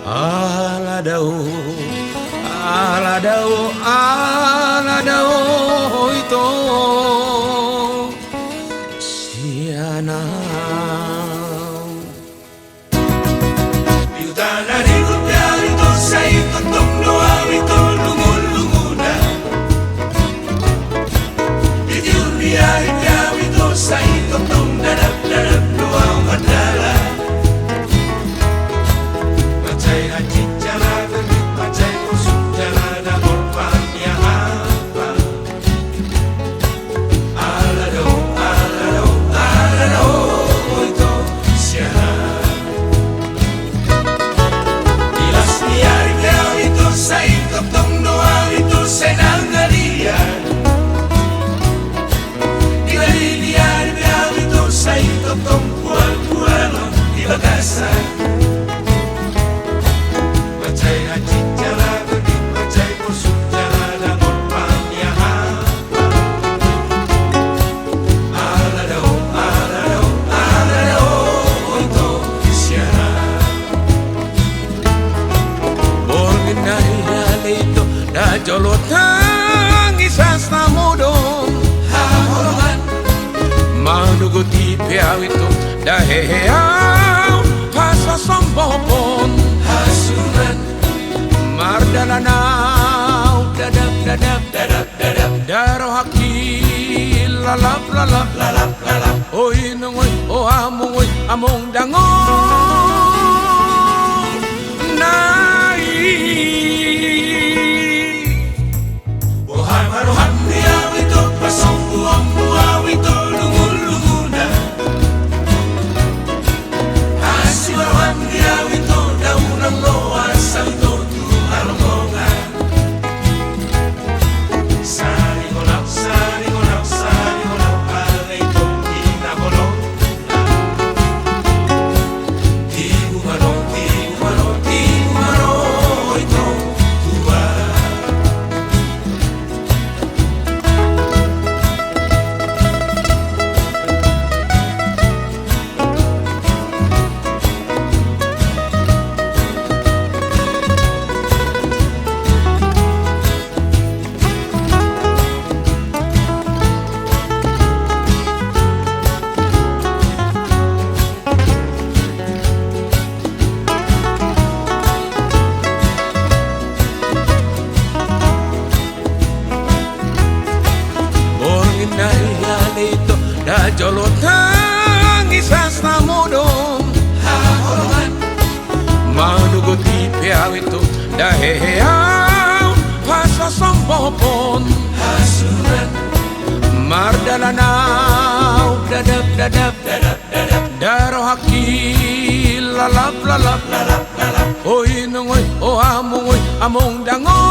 Ala daw, ala daw, ala daw ito siya na. Piutana di copiare tu sei tutto nuovo tu lunguna. Di diurniare piavi tu sei tutto dadap dadap nuovo madala. Macai haji jala demi macai kusuk jala da morpanya apa. Alado alado alado itu siapa. Say totong doang itu senang dia. Dilalian dia itu say totong kual di bagasan. Macai haji jalan di macai kusuk jalan namun pamnya apa. Alado alado alado itu siapa. Ito da jolotang isas na modong Hahorongan manugot ipiaw ito da heheaw hasasombopon hasunan mardalanaw dadap dadap dadap dadap daro hakil lalap lalap lalap lalap. oy nungoy o amongoy among dangon nai. Maruhan dia itu pasong buang buang itu lungun lunguna. Asih maruhan dia itu daun loa salto tu harmongan. Sari golap ada itu kita bolong. Tibu maro itu tua. Ito da jolotang isas na modong Hahorongan manugot ipiaw ito da heheaw hasasombopon hasunan mardalanaw dadap dadap dadap dadap daro hakil lalap lalap lalap lalap. oy nungoy o amongoy among dangon